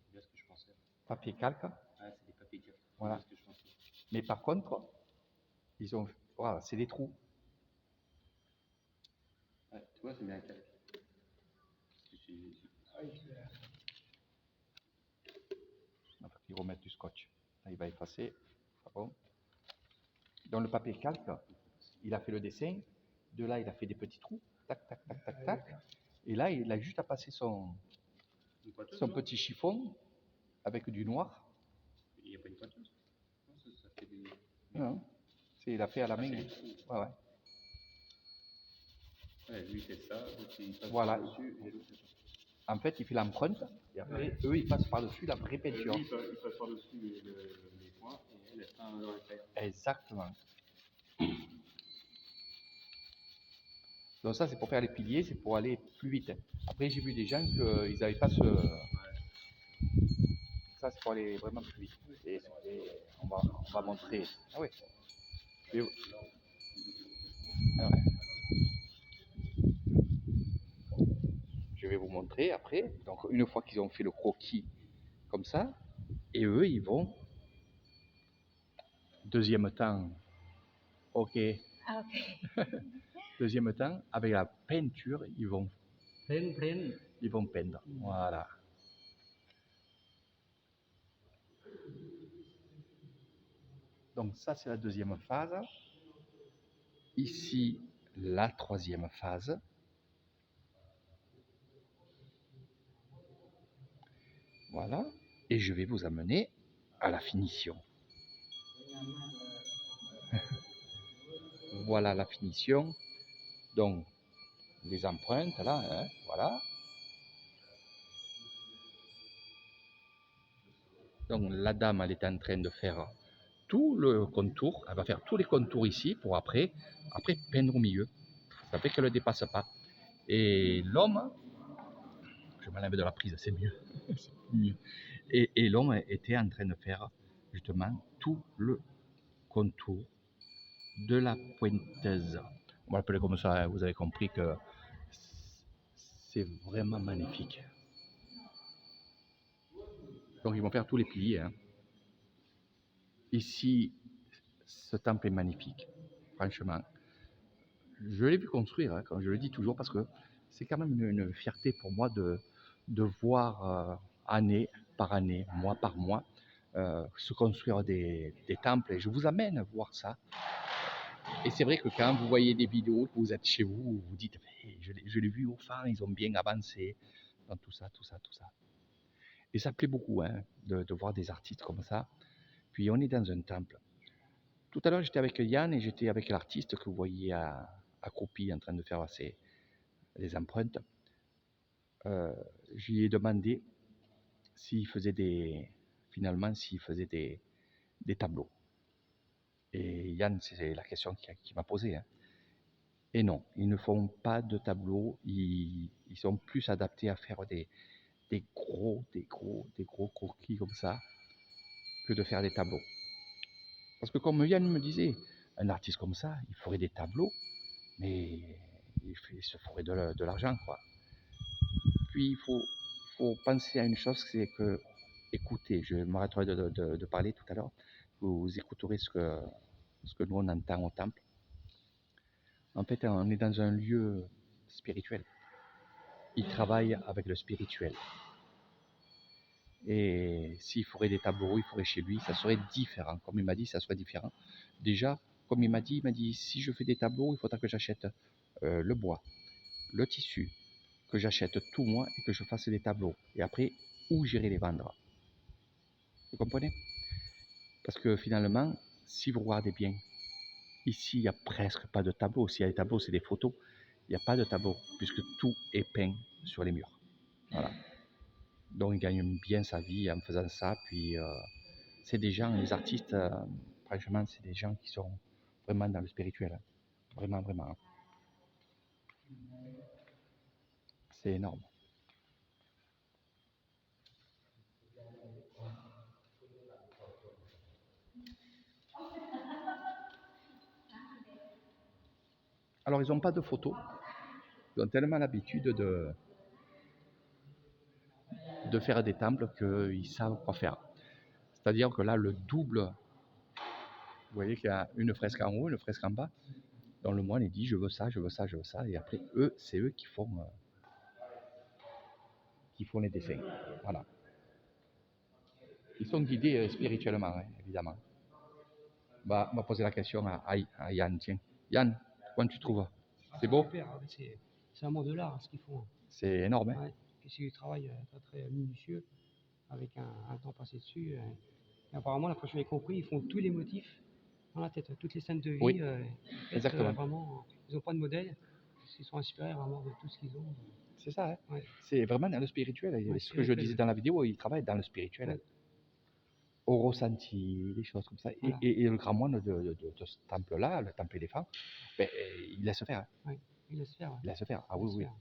C'est bien ce que je pensais. Papier calque. Ah, c'est des papiers calques. Voilà. C'est bien ce que je pensais. Mais par contre, ils ont. Voilà, c'est des trous. Ouais, tu vois, c'est bien un calque. On va y remettre du scotch. Là, il va effacer. Ah bon. Dans le papier calque, il a fait le dessin. De là, il a fait des petits trous. Tac, tac, tac, tac, tac. Et là, il a juste à passer son petit chiffon avec du noir. Il n'y a pas une pointeuse. Non, ça fait des. Non. Il a fait à la main. C'est des trous. Ouais, ouais. Ouais, lui, c'est ça. Donc, il passe Voilà. par-dessus. Et l'autre, c'est ça. En fait, il fait l'empreinte. Et après, eux, ils passent par-dessus la vraie peinture. Lui, il passe par-dessus les points. Et elle est un dans la terre. Exactement. Donc ça, c'est pour faire les piliers, c'est pour aller plus vite. Après, j'ai vu des gens qu'ils n'avaient pas ce... Ça, c'est pour aller vraiment plus vite. Et on va montrer... Ah oui. Ah ouais. Je vais vous montrer après. Donc, une fois qu'ils ont fait le croquis comme ça, et eux, ils vont... Deuxième temps. Ok. Ah, ok. Deuxième temps, avec la peinture, ils vont peindre. Voilà. Donc ça, c'est la deuxième phase. Ici, la troisième phase. Voilà. Et je vais vous amener à la finition. Voilà la finition. Donc, les empreintes, là, hein, voilà. Donc, la dame, elle est en train de faire tout le contour. Elle va faire tous les contours ici pour après peindre au milieu. Ça fait qu'elle ne dépasse pas. Et l'homme, je m'enlève de la prise, c'est mieux. mieux. Et l'homme était en train de faire justement tout le contour de la pointeuse. On va l'appeler comme ça, vous avez compris que c'est vraiment magnifique. Donc ils vont faire tous les piliers. Hein. Ici, ce temple est magnifique, franchement. Je l'ai vu construire, hein, comme je le dis toujours, parce que c'est quand même une fierté pour moi de voir année par année, mois par mois, se construire des temples. Et je vous amène voir ça. Et c'est vrai que quand vous voyez des vidéos, que vous êtes chez vous, vous vous dites, hey, je l'ai vu au fond, ils ont bien avancé dans tout ça. Et ça plaît beaucoup hein, de voir des artistes comme ça. Puis on est dans un temple. Tout à l'heure, j'étais avec Yann et j'étais avec l'artiste que vous voyez accroupi en train de faire les empreintes. Je lui ai demandé s'il faisait des tableaux. Et Yann, c'est la question qu'il m'a posée. Hein. Et non, ils ne font pas de tableaux. Ils sont plus adaptés à faire des gros croquis comme ça que de faire des tableaux. Parce que comme Yann me disait, un artiste comme ça, il ferait des tableaux, mais il se ferait de l'argent, quoi. Puis il faut penser à une chose, c'est que, écoutez, je m'arrêterai de parler tout à l'heure, vous écouterez ce que nous on entend au temple. En fait, on est dans un lieu spirituel. Il travaille avec le spirituel. Et s'il ferait des tableaux, il ferait chez lui, ça serait différent. Comme il m'a dit, ça serait différent. Déjà, comme il m'a dit, si je fais des tableaux, il faudra que j'achète le bois, le tissu, que j'achète tout moi et que je fasse des tableaux. Et après, où j'irai les vendre? Vous comprenez? Parce que finalement, si vous regardez bien, ici, il n'y a presque pas de tableaux. S'il y a des tableaux, c'est des photos. Il n'y a pas de tableaux, puisque tout est peint sur les murs. Voilà. Donc, il gagne bien sa vie en faisant ça. Puis, c'est des gens, les artistes, franchement, c'est des gens qui sont vraiment dans le spirituel. Hein. Vraiment, vraiment. C'est énorme. Alors, ils n'ont pas de photos. Ils ont tellement l'habitude de faire des temples qu'ils savent quoi faire. C'est-à-dire que là, le double, vous voyez qu'il y a une fresque en haut, une fresque en bas. Donc le moine, il dit, je veux ça, je veux ça, je veux ça. Et après, c'est eux qui font les dessins. Voilà. Ils sont guidés spirituellement, hein, évidemment. Bah, on va poser la question à Yann. Tiens. Yann, comment tu trouves? C'est beau? Super, c'est un monde de l'art ce qu'ils font. C'est énorme, hein? Ouais. Et c'est du travail très minutieux, avec un temps passé dessus. Et apparemment, la prochaine j'ai compris, ils font tous les motifs dans la tête, toutes les scènes de vie. Oui, exactement. Vraiment, ils n'ont pas de modèle, ils sont inspirés vraiment de tout ce qu'ils ont. C'est ça, hein? Ouais. C'est vraiment dans le spirituel. Ouais, ce que je disais dans la vidéo, ils travaillent dans le spirituel. Ouais. Au ressenti, des choses comme ça. Voilà. Et le grand moine de ce temple-là, le temple éléphant, ben, il laisse faire. Hein. Ouais, ils laissent faire. Ouais. Il laisse faire. Ah Ils oui, laissent oui. faire.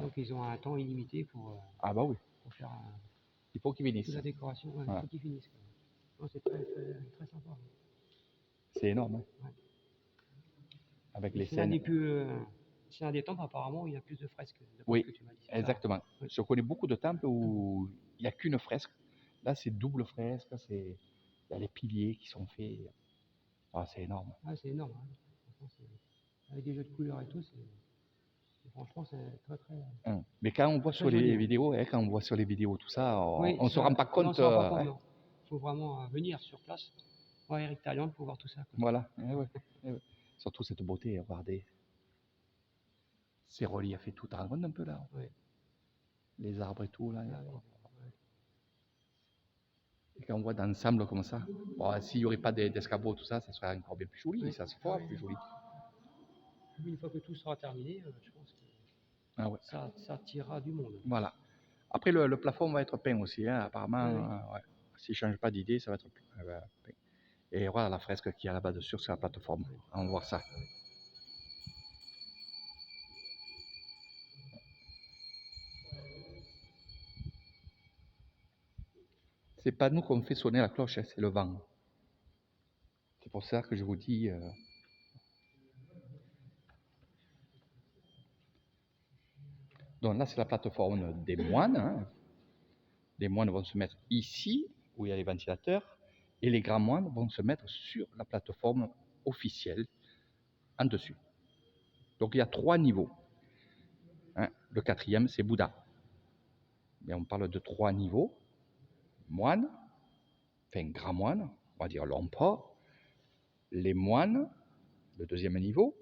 Donc ils ont un temps illimité pour Ah bah oui. faire Il faut qu'ils toute finissent. la décoration. Ouais, Voilà. il faut qu'ils finissent. Non, c'est très sympa. C'est énorme. Hein. Ouais. Avec Et les c'est l'un scènes. des plus. C'est un des temples apparemment où il y a plus de fresques. Oui, que tu m'as dit. exactement. Ouais. Je connais beaucoup de temples où il n'y a qu'une fresque. Là, c'est double fresque. Il y a les piliers qui sont faits. Ah, c'est énorme. Ah, c'est énorme. Hein. Avec des jeux de couleurs et tout, franchement, c'est très. Mais quand on voit sur les vidéos, hein, quand on voit sur les vidéos tout ça, on ne se rend pas compte. Non, on se rend pas compte, non. Il faut vraiment venir sur place. Ouais, Eric Talion pour voir tout ça. Quoi. Voilà. Ouais. Surtout cette beauté, regardez. Ces reliefs et tout, t'en rends compte un peu là? Ouais. Les arbres et tout là. Ah, ouais. Et quand on voit d'ensemble comme ça, bon, s'il n'y aurait pas d'escabeaux, tout ça, ça serait encore bien plus joli, ça se fera plus joli. Une fois que tout sera terminé, je pense que ça attirera du monde. Voilà. Après, le plafond va être peint aussi, hein, apparemment. Ouais. S'il ne change pas d'idée, ça va être peint. Et voilà la fresque qu'il y a là-bas dessus sur la plateforme. On va voir ça. C'est pas nous qu'on fait sonner la cloche, hein, c'est le vent. C'est pour ça que je vous dis. Donc là, c'est la plateforme des moines. Hein. Les moines vont se mettre ici, où il y a les ventilateurs, et les grands moines vont se mettre sur la plateforme officielle, en dessus. Donc il y a 3 niveaux. Hein. Le 4e, c'est Bouddha. Mais on parle de 3 niveaux. Moines, enfin grands moines, on va dire Lompa, les moines, le 2e niveau,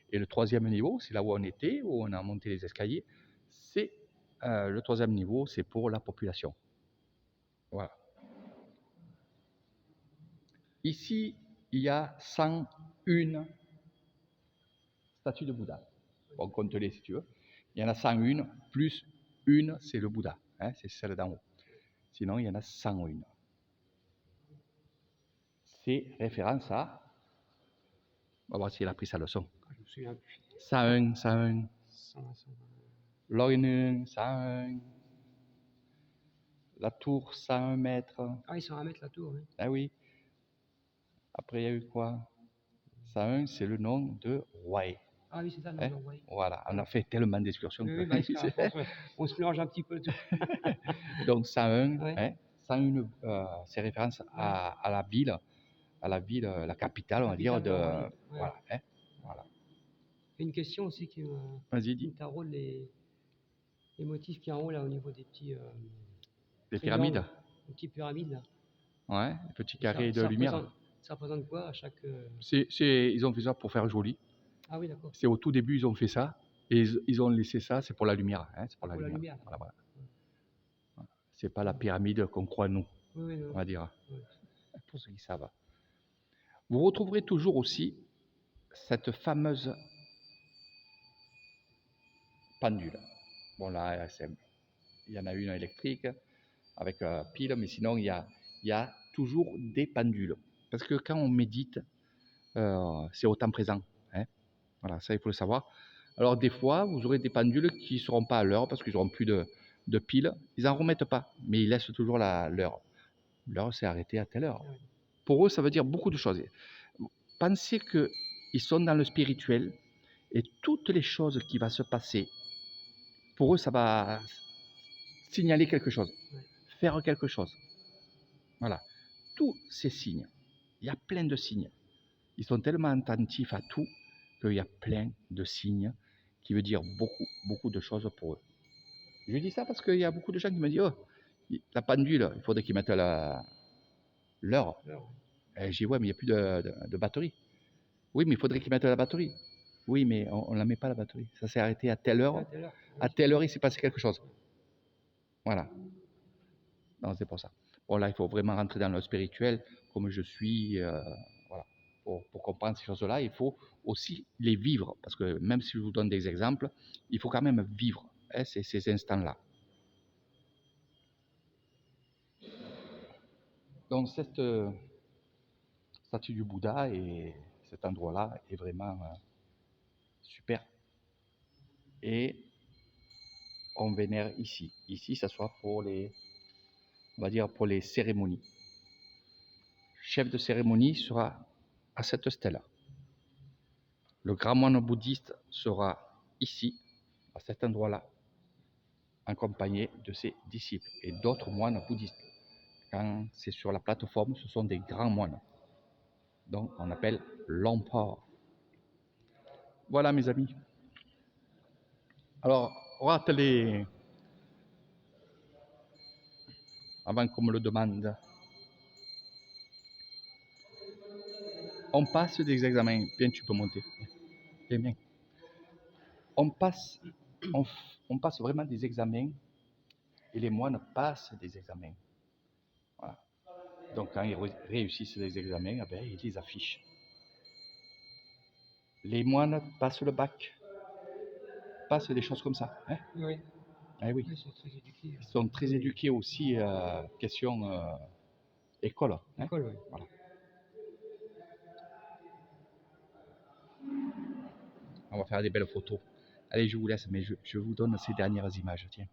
et le 3e niveau, c'est là où on était, où on a monté les escaliers, c'est le 3e niveau, c'est pour la population. Voilà. Ici, il y a 101 statues de Bouddha. Bon, compte-les si tu veux. Il y en a 101, plus une, c'est le Bouddha, hein, c'est celle d'en haut. Sinon, il y en a 101. C'est référence à... On va voir si elle a pris sa leçon. Je me souviens plus. 101. L'Orine, 101. La tour, 101 mètres. Ah, ils sont à mettre la tour, oui. Ah oui. Après, il y a eu quoi? 101, c'est le nom de Wai. Ah oui, c'est ça, le nom de Wai. Voilà, on a fait tellement d'excursions. On se mélange un petit peu tout. Donc 101, hein, 101 c'est référence à la ville, la capitale, on va dire, de... Voilà, hein, voilà. Une question aussi qui me taraude les motifs qui sont en haut, là, au niveau des petits... les pyramides. Les petites pyramides, là. Ouais, les petits carrés de lumière. Ça représente quoi à chaque... Ils ont fait ça pour faire joli. Ah oui, d'accord. C'est au tout début, ils ont fait ça. Et ils ont laissé ça, c'est pour la lumière. Hein, c'est pour la lumière. Voilà. C'est pas la pyramide qu'on croit nous, on va dire. Pour ceux qui savent. Vous retrouverez toujours aussi cette fameuse pendule. Bon là, il y en a une électrique avec pile, mais sinon il y a toujours des pendules. Parce que quand on médite, c'est au temps présent. Hein. Voilà, ça il faut le savoir. Alors des fois, vous aurez des pendules qui ne seront pas à l'heure parce qu'ils n'auront plus de piles. Ils n'en remettent pas, mais ils laissent toujours l'heure. L'heure, c'est arrêté à telle heure. Pour eux, ça veut dire beaucoup de choses. Pensez qu'ils sont dans le spirituel et toutes les choses qui vont se passer, pour eux, ça va signaler quelque chose, Ouais. faire quelque chose. Voilà. Tous ces signes, il y a plein de signes. Ils sont tellement attentifs à tout qu'il y a plein de signes qui veut dire beaucoup de choses pour eux. Je dis ça parce qu'il y a beaucoup de gens qui me disent oh, la pendule, il faudrait qu'ils mettent l'heure. L'heure, Et je dis ouais, mais il n'y a plus de batterie. Oui, mais il faudrait qu'ils mettent la batterie. Oui, mais on ne la met pas la batterie. Ça s'est arrêté à telle heure. à telle heure. À telle heure, il s'est passé quelque chose. Voilà. Non, c'est pour ça. Bon, là, il faut vraiment rentrer dans le spirituel, comme je suis. Voilà. Pour comprendre ces choses-là, il faut aussi les vivre. Parce que même si je vous donne des exemples, il faut quand même vivre ces instants-là. Donc, cette statue du Bouddha et cet endroit-là est vraiment super. Et on vénère ici. Ici, ça soit pour les, on va dire, pour les cérémonies. Chef de cérémonie sera à cette stèle. Le grand moine bouddhiste sera ici, à cet endroit-là, accompagné de ses disciples et d'autres moines bouddhistes. Quand c'est sur la plateforme, ce sont des grands moines. Donc, on appelle l'empereur. Voilà, mes amis. Alors, rate les... Avant qu'on me le demande. On passe des examens. Viens, tu peux monter. Viens, bien. On passe vraiment des examens et les moines passent des examens. Voilà. Donc, quand ils réussissent les examens, eh bien, ils les affichent. Les moines passent le bac, passent des choses comme ça. Hein? Oui. Eh oui. Ils sont très éduqués. Ils sont très éduqués aussi, question école. Hein? École, oui. Voilà. On va faire des belles photos. Allez, je vous laisse, mais je vous donne ces dernières images. Tiens.